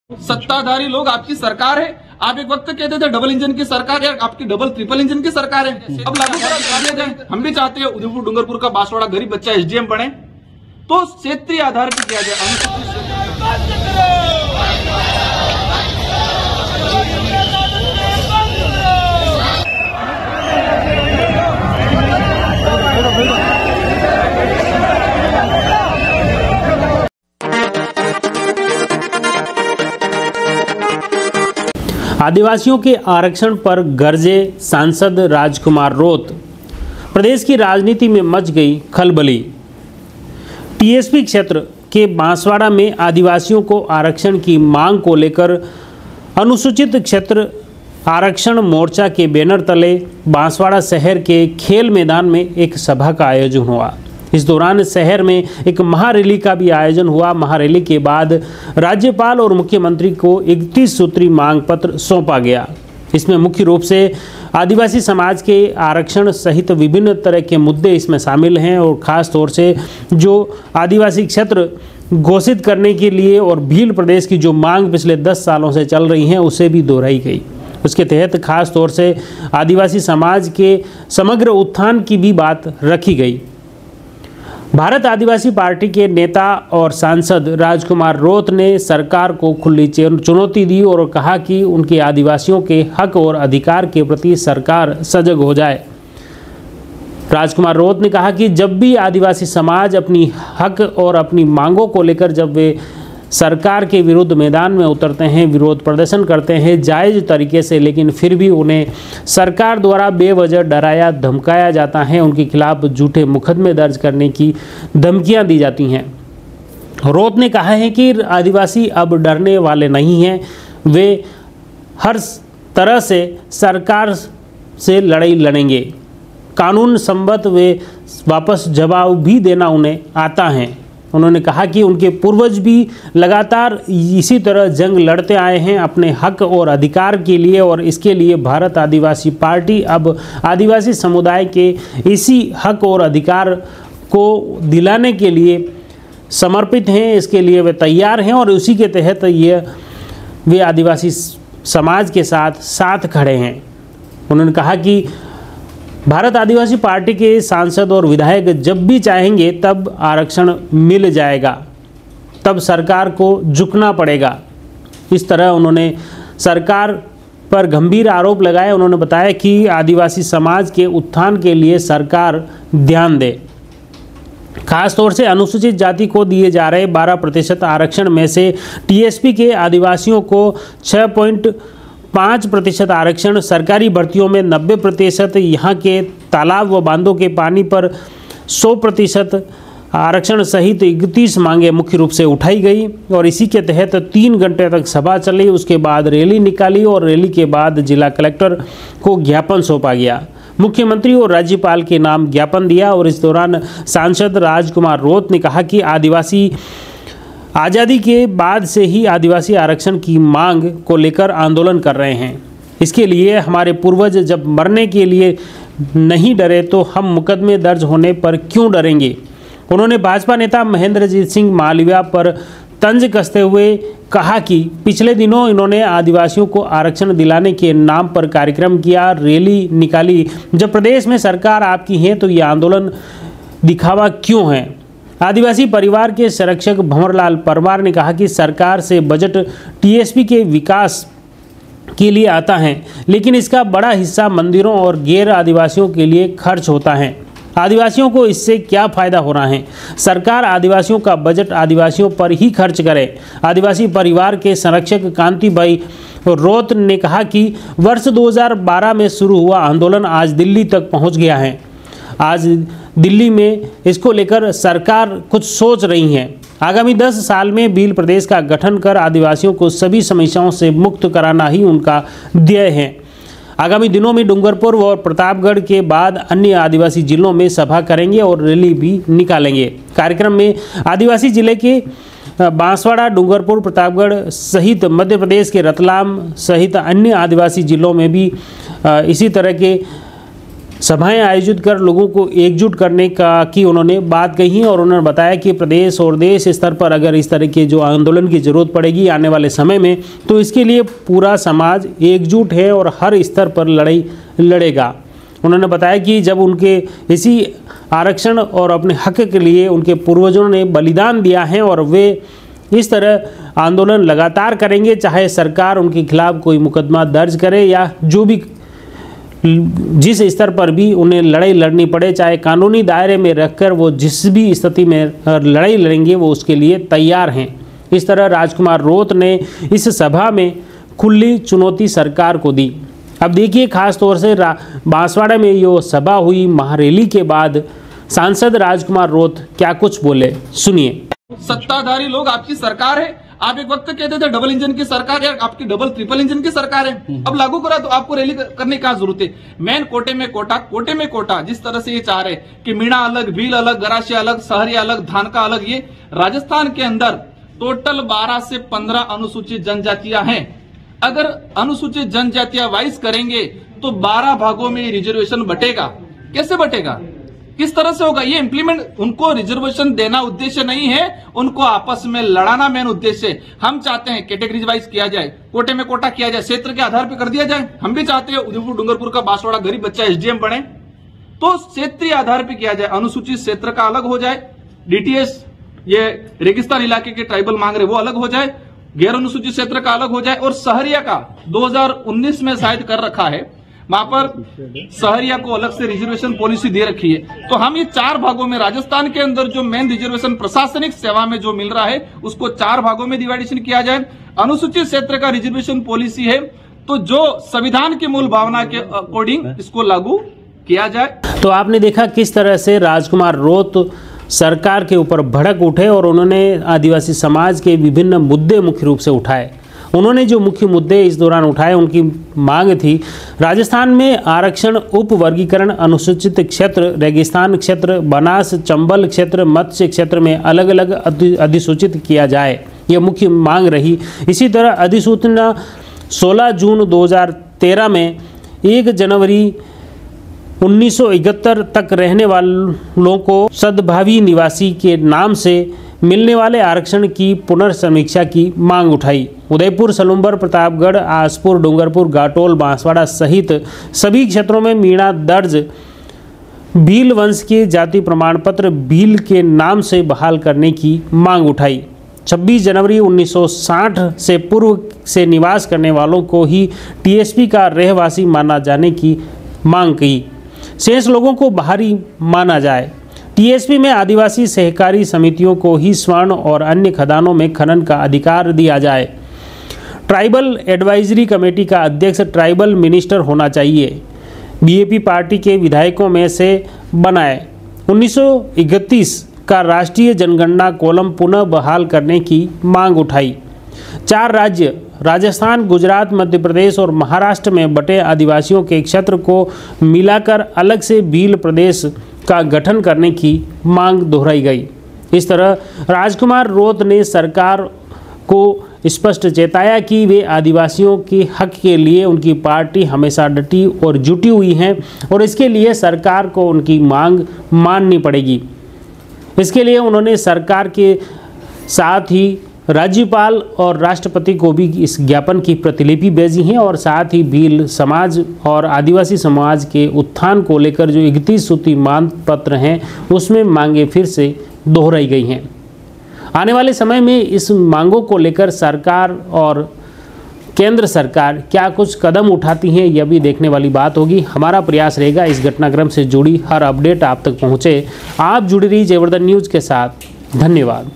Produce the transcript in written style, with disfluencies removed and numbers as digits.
सत्ताधारी लोग आपकी सरकार है। आप एक वक्त कहते थे डबल इंजन की सरकार है, आपकी डबल ट्रिपल इंजन की सरकार है। अब लागू कर दें। हम भी चाहते हैं उदयपुर डूंगरपुर का बांसवाड़ा गरीब बच्चा एसडीएम बने, तो क्षेत्रीय आधार पर किया जाए। आदिवासियों के आरक्षण पर गरजे सांसद राजकुमार रोत। प्रदेश की राजनीति में मच गई खलबली। टीएसपी क्षेत्र के बांसवाड़ा में आदिवासियों को आरक्षण की मांग को लेकर अनुसूचित क्षेत्र आरक्षण मोर्चा के बैनर तले बांसवाड़ा शहर के खेल मैदान में एक सभा का आयोजन हुआ। इस दौरान शहर में एक महारैली का भी आयोजन हुआ। महारैली के बाद राज्यपाल और मुख्यमंत्री को 31 सूत्री मांग पत्र सौंपा गया। इसमें मुख्य रूप से आदिवासी समाज के आरक्षण सहित विभिन्न तरह के मुद्दे इसमें शामिल हैं और ख़ास तौर से जो आदिवासी क्षेत्र घोषित करने के लिए और भील प्रदेश की जो मांग पिछले 10 सालों से चल रही हैं उसे भी दोहराई गई। उसके तहत खास तौर से आदिवासी समाज के समग्र उत्थान की भी बात रखी गई। भारत आदिवासी पार्टी के नेता और सांसद राजकुमार रोत ने सरकार को खुली चुनौती दी और कहा कि उनके आदिवासियों के हक और अधिकार के प्रति सरकार सजग हो जाए। राजकुमार रोत ने कहा कि जब भी आदिवासी समाज अपनी हक और अपनी मांगों को लेकर जब वे सरकार के विरुद्ध मैदान में उतरते हैं, विरोध प्रदर्शन करते हैं जायज़ तरीके से, लेकिन फिर भी उन्हें सरकार द्वारा बेवजह डराया धमकाया जाता है, उनके खिलाफ झूठे मुकदमे दर्ज करने की धमकियां दी जाती हैं। रोत ने कहा है कि आदिवासी अब डरने वाले नहीं हैं, वे हर तरह से सरकार से लड़ाई लड़ेंगे। कानून संबद्ध वे वापस जवाब भी देना उन्हें आता है। उन्होंने कहा कि उनके पूर्वज भी लगातार इसी तरह जंग लड़ते आए हैं अपने हक और अधिकार के लिए, और इसके लिए भारत आदिवासी पार्टी अब आदिवासी समुदाय के इसी हक और अधिकार को दिलाने के लिए समर्पित हैं। इसके लिए वे तैयार हैं और उसी के तहत वे आदिवासी समाज के साथ खड़े हैं। उन्होंने कहा कि भारत आदिवासी पार्टी के सांसद और विधायक जब भी चाहेंगे तब आरक्षण मिल जाएगा, तब सरकार को झुकना पड़ेगा। इस तरह उन्होंने सरकार पर गंभीर आरोप लगाए। उन्होंने बताया कि आदिवासी समाज के उत्थान के लिए सरकार ध्यान दे। खास तौर से अनुसूचित जाति को दिए जा रहे 12% आरक्षण में से टीएसपी के आदिवासियों को 6.5% आरक्षण, सरकारी भर्तियों में 90%, यहाँ के तालाब व बांधों के पानी पर 100% आरक्षण सहित 31 मांगे मुख्य रूप से उठाई गई और इसी के तहत 3 घंटे तक सभा चली। उसके बाद रैली निकाली और रैली के बाद जिला कलेक्टर को ज्ञापन सौंपा गया। मुख्यमंत्री और राज्यपाल के नाम ज्ञापन दिया और इस दौरान सांसद राजकुमार रोत ने कहा कि आदिवासी आज़ादी के बाद से ही आदिवासी आरक्षण की मांग को लेकर आंदोलन कर रहे हैं। इसके लिए हमारे पूर्वज जब मरने के लिए नहीं डरे तो हम मुकदमे दर्ज होने पर क्यों डरेंगे। उन्होंने भाजपा नेता महेंद्रजीत सिंह मालवीय पर तंज कसते हुए कहा कि पिछले दिनों इन्होंने आदिवासियों को आरक्षण दिलाने के नाम पर कार्यक्रम किया, रैली निकाली। जब प्रदेश में सरकार आपकी है तो ये आंदोलन दिखावा क्यों है। आदिवासी परिवार के संरक्षक भंवरलाल परमार ने कहा कि सरकार से बजट टीएसपी के विकास के लिए आता है, लेकिन इसका बड़ा हिस्सा मंदिरों और गैर आदिवासियों के लिए खर्च होता है। आदिवासियों को इससे क्या फ़ायदा हो रहा है। सरकार आदिवासियों का बजट आदिवासियों पर ही खर्च करे। आदिवासी परिवार के संरक्षक कांति भाई रोत ने कहा कि वर्ष 2012 में शुरू हुआ आंदोलन आज दिल्ली तक पहुँच गया है। आज दिल्ली में इसको लेकर सरकार कुछ सोच रही है। आगामी 10 साल में भील प्रदेश का गठन कर आदिवासियों को सभी समस्याओं से मुक्त कराना ही उनका ध्येय है। आगामी दिनों में डूंगरपुर और प्रतापगढ़ के बाद अन्य आदिवासी जिलों में सभा करेंगे और रैली भी निकालेंगे। कार्यक्रम में आदिवासी जिले के बांसवाड़ा, डूंगरपुर, प्रतापगढ़ सहित मध्य प्रदेश के रतलाम सहित अन्य आदिवासी जिलों में भी इसी तरह के सभाएं आयोजित कर लोगों को एकजुट करने की उन्होंने बात कही और उन्होंने बताया कि प्रदेश और देश स्तर पर अगर इस तरह के जो आंदोलन की जरूरत पड़ेगी आने वाले समय में, तो इसके लिए पूरा समाज एकजुट है और हर स्तर पर लड़ाई लड़ेगा। उन्होंने बताया कि जब उनके इसी आरक्षण और अपने हक के लिए उनके पूर्वजों ने बलिदान दिया है और वे इस तरह आंदोलन लगातार करेंगे, चाहे सरकार उनके खिलाफ कोई मुकदमा दर्ज करे या जो भी जिस स्तर पर भी उन्हें लड़ाई लड़नी पड़े, चाहे कानूनी दायरे में रखकर वो जिस भी स्थिति में लड़ाई लड़ेंगे वो उसके लिए तैयार हैं। इस तरह राजकुमार रोत ने इस सभा में खुली चुनौती सरकार को दी। अब देखिए खास तौर से बांसवाड़ा में ये सभा हुई, महारैली के बाद सांसद राजकुमार रोत क्या कुछ बोले, सुनिए। सत्ताधारी लोग आपकी सरकार है, आप एक वक्त कहते थे डबल इंजन की सरकार है, आपकी डबल ट्रिपल इंजन की सरकार है। अब लागू करा तो आपको रैली करने की क्या जरूरत है? मेन कोटे में कोटा जिस तरह से ये चाह रहे कि मीणा अलग, भील अलग, गरासिया अलग, सहरिया अलग, धानका अलग, ये राजस्थान के अंदर टोटल 12 से 15 अनुसूचित जनजातियां हैं। अगर अनुसूचित जनजातियां वाइज करेंगे तो 12 भागों में रिजर्वेशन बटेगा। कैसे बटेगा, किस तरह से होगा? ये इंप्लीमेंट, उनको रिजर्वेशन देना उद्देश्य नहीं है, उनको आपस में लड़ाना मेन उद्देश्य है। हम चाहते हैं कैटेगरीज वाइज किया जाए, कोटे में कोटा किया जाए, क्षेत्र के आधार पर कर दिया जाए। हम भी चाहते हैं उदयपुर डूंगरपुर का बांसवाड़ा गरीब बच्चा एसडीएम बने, तो क्षेत्रीय आधार पर किया जाए। अनुसूचित क्षेत्र का अलग हो जाए, डीटीएस ये रेगिस्तान इलाके के ट्राइबल मांग रहे वो अलग हो जाए, गैर अनुसूचित क्षेत्र का अलग हो जाए, और सहरिया का 2019 में शायद कर रखा है, वहां पर सहरिया को अलग से रिजर्वेशन पॉलिसी दे रखी है। तो हम ये 4 भागों में, राजस्थान के अंदर जो मेन रिजर्वेशन प्रशासनिक सेवा में जो मिल रहा है उसको 4 भागों में डिवाइडेशन किया जाए। अनुसूचित क्षेत्र का रिजर्वेशन पॉलिसी है तो जो संविधान की मूल भावना के अकॉर्डिंग इसको लागू किया जाए। तो आपने देखा किस तरह से राजकुमार रोत सरकार के ऊपर भड़क उठे और उन्होंने आदिवासी समाज के विभिन्न मुद्दे मुख्य रूप से उठाए। उन्होंने जो मुख्य मुद्दे इस दौरान उठाए, उनकी मांग थी राजस्थान में आरक्षण, उप वर्गीकरण, अनुसूचित क्षेत्र, रेगिस्तान क्षेत्र, बनास चंबल क्षेत्र, मत्स्य क्षेत्र में अलग अलग अधिसूचित किया जाए, यह मुख्य मांग रही। इसी तरह अधिसूचना 16 जून 2013 में 1 जनवरी 1971 तक रहने वालों को सद्भावी निवासी के नाम से मिलने वाले आरक्षण की पुनर्समीक्षा की मांग उठाई। उदयपुर, सलुम्बर, प्रतापगढ़, आसपुर, डूंगरपुर, घाटोल, बांसवाड़ा सहित सभी क्षेत्रों में मीणा दर्ज भील वंश के जाति प्रमाण पत्र भील के नाम से बहाल करने की मांग उठाई। 26 जनवरी 1960 से पूर्व से निवास करने वालों को ही टीएसपी का रहवासी माना जाने की मांग की। शेष लोगों को बाहरी माना जाए। टीएसपी में आदिवासी सहकारी समितियों को ही स्वर्ण और अन्य खदानों में खनन का अधिकार दिया जाए। ट्राइबल एडवाइजरी कमेटी का अध्यक्ष ट्राइबल मिनिस्टर होना चाहिए। बीएपी पार्टी के विधायकों में से बनाए। 1931 का राष्ट्रीय जनगणना कॉलम पुनः बहाल करने की मांग उठाई। 4 राज्य राजस्थान, गुजरात, मध्य प्रदेश और महाराष्ट्र में बटे आदिवासियों के क्षेत्र को मिलाकर अलग से भील प्रदेश का गठन करने की मांग दोहराई गई। इस तरह राजकुमार रोत ने सरकार को स्पष्ट चेताया कि वे आदिवासियों के हक के लिए उनकी पार्टी हमेशा डटी और जुटी हुई है और इसके लिए सरकार को उनकी मांग माननी पड़ेगी। इसके लिए उन्होंने सरकार के साथ ही राज्यपाल और राष्ट्रपति को भी इस ज्ञापन की प्रतिलिपि भेजी है और साथ ही भील समाज और आदिवासी समाज के उत्थान को लेकर जो 31 सूत्री मांग पत्र हैं उसमें मांगे फिर से दोहराई गई हैं। आने वाले समय में इस मांगों को लेकर सरकार और केंद्र सरकार क्या कुछ कदम उठाती हैं यह भी देखने वाली बात होगी। हमारा प्रयास रहेगा इस घटनाक्रम से जुड़ी हर अपडेट आप तक पहुँचे। आप जुड़ी रही जयवर्धन न्यूज़ के साथ। धन्यवाद।